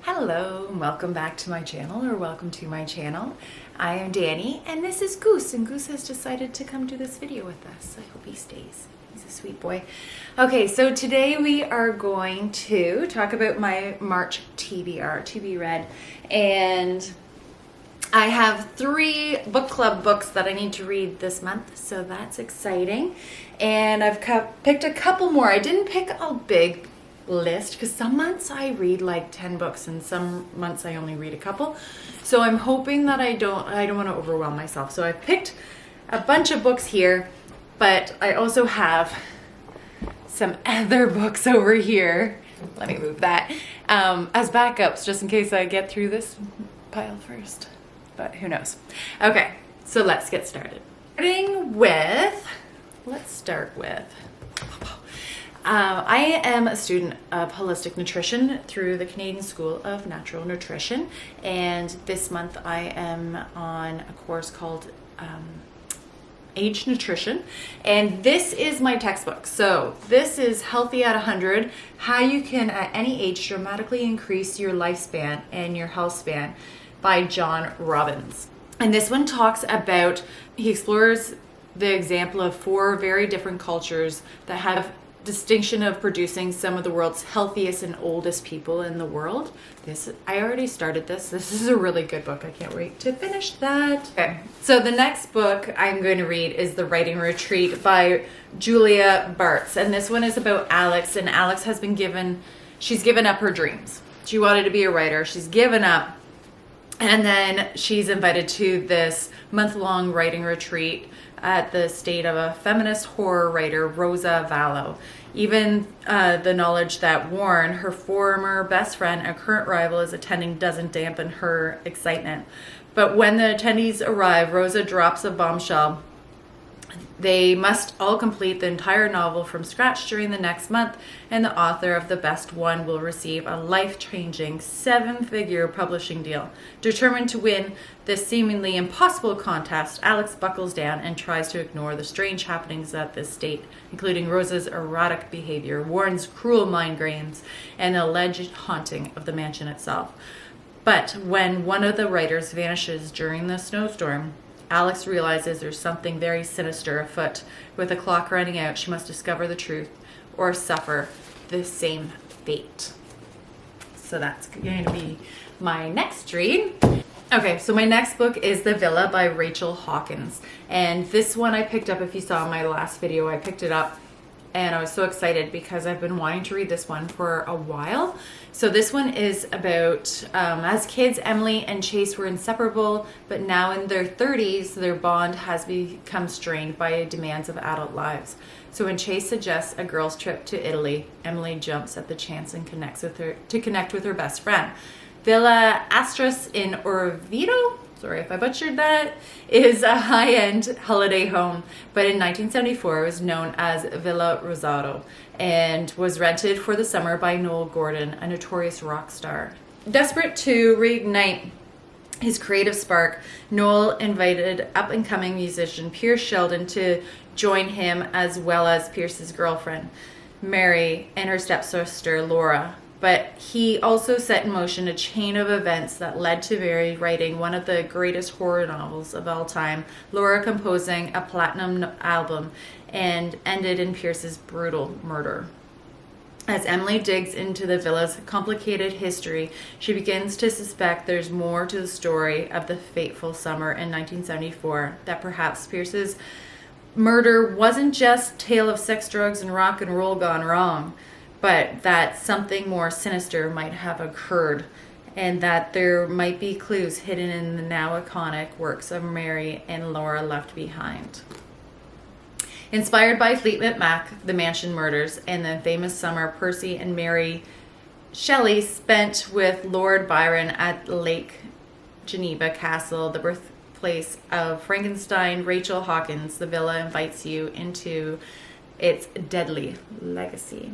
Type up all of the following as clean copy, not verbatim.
Hello and welcome back to my channel, or welcome to my channel. I am Danny and this is Goose, and Goose has decided to come do this video with us. I hope he stays. He's a sweet boy. Okay, so today we are going to talk about my March TBR, to be read, and I have 3 book club books that I need to read this month, so that's exciting. And I've picked a couple more. I didn't pick a big list because some months I read like 10 books and some months I only read a couple. So I'm hoping that I don't want to overwhelm myself. So I picked a bunch of books here, but I also have some other books over here. Let me move that as backups just in case I get through this pile first. But who knows? Okay, so let's get started. Let's start with I am a student of holistic nutrition through the Canadian School of Natural Nutrition, and this month I am on a course called Age Nutrition, and this is my textbook. So this is Healthy at 100, how you can at any age dramatically increase your lifespan and your health span, by John Robbins. And this one talks about, he explores the example of 4 very different cultures that have distinction of producing some of the world's healthiest and oldest people in the world. I already started this. This is a really good book. I can't wait to finish that. Okay, so the next book I'm going to read is The Writing Retreat by Julia Bartz. And this one is about Alex, and Alex has she's given up her dreams. She wanted to be a writer. She's given up. And then she's invited to this month-long writing retreat at the estate of a feminist horror writer, Rosa Vallow. Even the knowledge that Warren, her former best friend and current rival, is attending doesn't dampen her excitement. But when the attendees arrive, Rosa drops a bombshell. They must all complete the entire novel from scratch during the next month, and the author of the best one will receive a life-changing 7-figure publishing deal. Determined to win this seemingly impossible contest, Alex buckles down and tries to ignore the strange happenings at this estate, including Rosa's erratic behavior, Warren's cruel mind games, and the alleged haunting of the mansion itself. But when one of the writers vanishes during the snowstorm, Alex realizes there's something very sinister afoot. With the clock running out, she must discover the truth or suffer the same fate. So that's going to be my next read. Okay, so my next book is The Villa by Rachel Hawkins. And this one I picked up, if you saw my last video, I picked it up. And I was so excited because I've been wanting to read this one for a while. So this one is about, as kids, Emily and Chase were inseparable, but now in their 30s, their bond has become strained by demands of adult lives. So when Chase suggests a girls' trip to Italy, Emily jumps at the chance and connect with her best friend. Villa Astras in Orvieto, sorry if I butchered that, is a high-end holiday home, but in 1974 it was known as Villa Rosado and was rented for the summer by Noel Gordon, a notorious rock star. Desperate to reignite his creative spark, Noel invited up-and-coming musician Pierce Sheldon to join him, as well as Pierce's girlfriend, Mary, and her stepsister, Laura. But he also set in motion a chain of events that led to Mary writing one of the greatest horror novels of all time, Laura composing a platinum album, and ended in Pierce's brutal murder. As Emily digs into the villa's complicated history, she begins to suspect there's more to the story of the fateful summer in 1974, that perhaps Pierce's murder wasn't just a tale of sex, drugs, and rock and roll gone wrong, but that something more sinister might have occurred, and that there might be clues hidden in the now iconic works of Mary and Laura left behind. Inspired by Fleetwood Mac, The Mansion Murders, and the famous summer Percy and Mary Shelley spent with Lord Byron at Lake Geneva Castle, the birthplace of Frankenstein, Rachel Hawkins, The Villa invites you into its deadly legacy.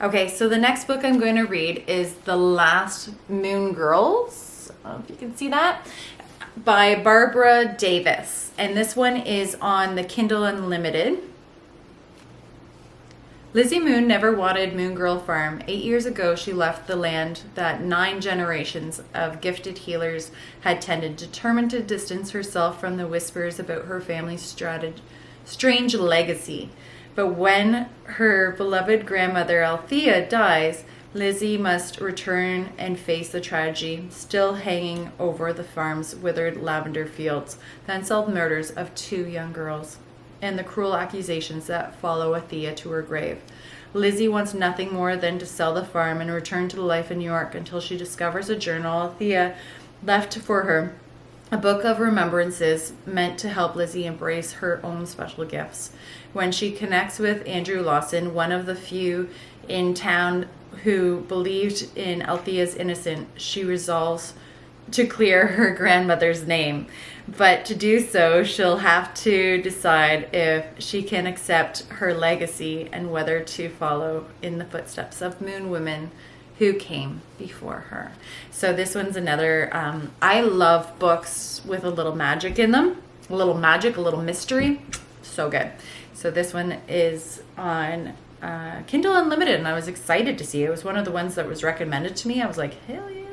Okay, so the next book I'm going to read is The Last Moon Girls. I don't know if you can see that. By Barbara Davis. And this one is on the Kindle Unlimited. Lizzie Moon never wanted Moon Girl Farm. 8 years ago, she left the land that 9 generations of gifted healers had tended, determined to distance herself from the whispers about her family's strange legacy. But when her beloved grandmother Althea dies, Lizzie must return and face the tragedy still hanging over the farm's withered lavender fields, the unsolved murders of 2 young girls, and the cruel accusations that follow Althea to her grave. Lizzie wants nothing more than to sell the farm and return to life in New York until she discovers a journal Althea left for her, a book of remembrances meant to help Lizzie embrace her own special gifts. When she connects with Andrew Lawson, one of the few in town who believed in Althea's innocence, she resolves to clear her grandmother's name. But to do so, she'll have to decide if she can accept her legacy and whether to follow in the footsteps of moon women who came before her. So this one's another, I love books with a little magic in them. A little magic, a little mystery. So good. So this one is on Kindle Unlimited, and I was excited to see it. It was one of the ones that was recommended to me. I was like, hell yeah.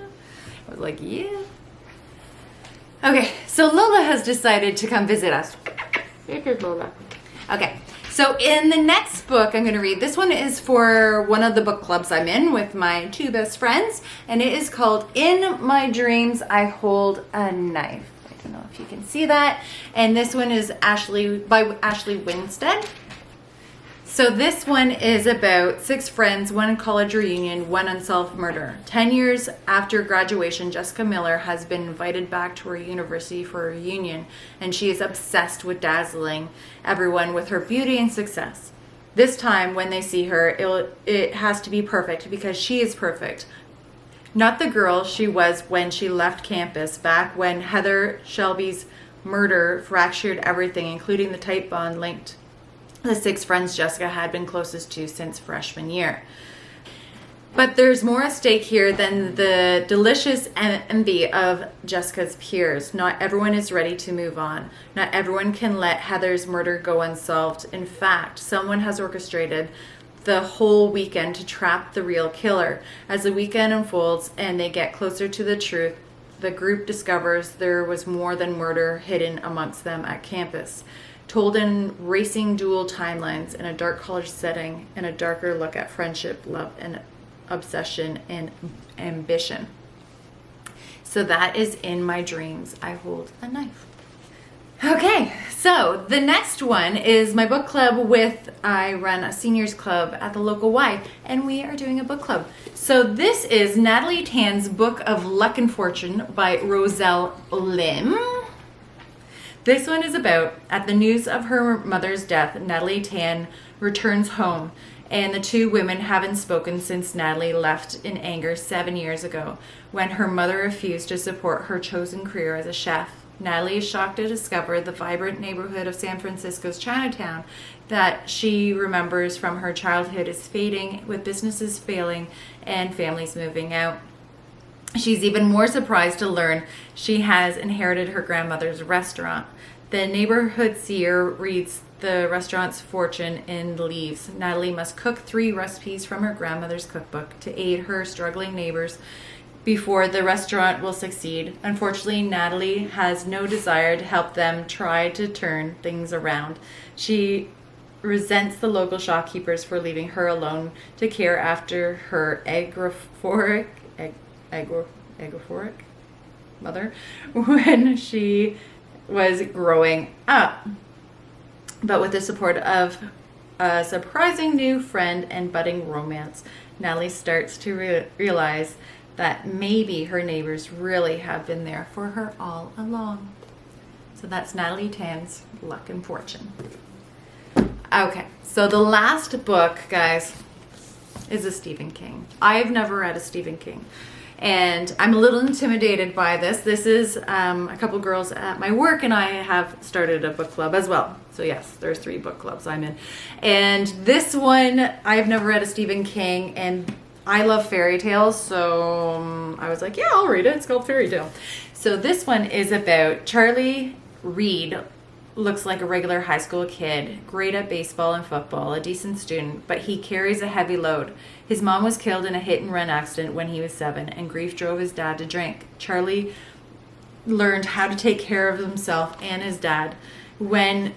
I was like, yeah. Okay, so Lola has decided to come visit us. Here's Lola. Okay, so in the next book I'm going to read, this one is for one of the book clubs I'm in with my 2 best friends, and it is called In My Dreams I Hold a Knife. I don't know if you can see that. And this one is by Ashley Winstead. So this one is about 6 friends, 1 college reunion, 1 unsolved murder. 10 years after graduation, Jessica Miller has been invited back to her university for a reunion, and she is obsessed with dazzling everyone with her beauty and success. This time, when they see her, it has to be perfect because she is perfect. Not the girl she was when she left campus, back when Heather Shelby's murder fractured everything, including the tight bond linked the 6 friends Jessica had been closest to since freshman year. But there's more at stake here than the delicious envy of Jessica's peers. Not everyone is ready to move on. Not everyone can let Heather's murder go unsolved. In fact, someone has orchestrated the whole weekend to trap the real killer. As the weekend unfolds and they get closer to the truth, the group discovers there was more than murder hidden amongst them at campus. Told in racing dual timelines in a dark college setting, and a darker look at friendship, love, and obsession and ambition. So that is In My Dreams I Hold a Knife. Okay, so the next one is my book club I run a seniors club at the local Y, and we are doing a book club. So this is Natalie Tan's Book of Luck and Fortune by Roselle Lim. This one is about, at the news of her mother's death, Natalie Tan returns home, and the 2 women haven't spoken since Natalie left in anger 7 years ago, when her mother refused to support her chosen career as a chef. Natalie is shocked to discover the vibrant neighborhood of San Francisco's Chinatown that she remembers from her childhood is fading, with businesses failing and families moving out. She's even more surprised to learn she has inherited her grandmother's restaurant. The neighborhood seer reads the restaurant's fortune in the leaves. Natalie must cook 3 recipes from her grandmother's cookbook to aid her struggling neighbors before the restaurant will succeed. Unfortunately, Natalie has no desire to help them try to turn things around. She resents the local shopkeepers for leaving her alone to care after her agoraphoric mother when she was growing up. But with the support of a surprising new friend and budding romance, Natalie starts to realize that maybe her neighbors really have been there for her all along. So that's Natalie Tan's Luck and Fortune. Okay, so the last book, guys, is a Stephen King. I have never read a Stephen King, and I'm a little intimidated by this. This is a couple girls at my work, and I have started a book club as well. So yes, there's 3 book clubs I'm in. And this one, I've never read a Stephen King, and I love fairy tales, so I was like, yeah, I'll read it. It's called Fairy Tale. So this one is about Charlie Reed looks like a regular high school kid, great at baseball and football, a decent student, but he carries a heavy load. His mom was killed in a hit-and-run accident when he was 7, and grief drove his dad to drink. Charlie learned how to take care of himself and his dad. When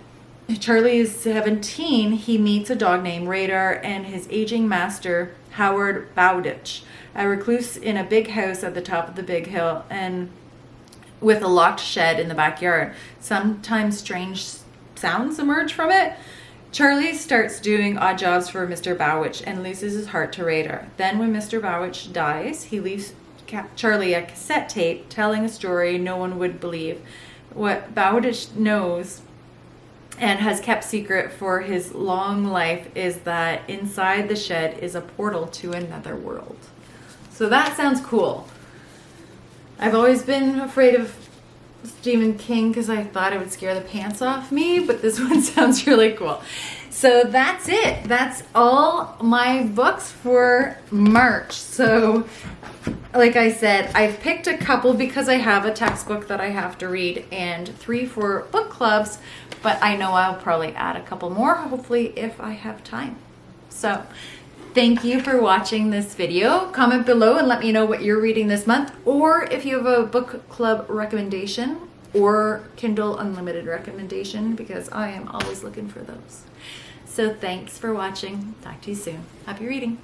Charlie is 17, he meets a dog named Radar and his aging master, Howard Bowditch, a recluse in a big house at the top of the big hill, and with a locked shed in the backyard. Sometimes strange sounds emerge from it. Charlie starts doing odd jobs for Mr. Bowditch and loses his heart to Radar. Then when Mr. Bowditch dies, he leaves Charlie a cassette tape telling a story no one would believe. What Bowditch knows and has kept secret for his long life is that inside the shed is a portal to another world. So that sounds cool. I've always been afraid of Stephen King because I thought it would scare the pants off me, but this one sounds really cool. So that's it. That's all my books for March. So like I said, I've picked a couple because I have a textbook that I have to read and 3 for book clubs, but I know I'll probably add a couple more, hopefully, if I have time. So thank you for watching this video. Comment below and let me know what you're reading this month, or if you have a book club recommendation or Kindle Unlimited recommendation, because I am always looking for those. So thanks for watching. Talk to you soon. Happy reading.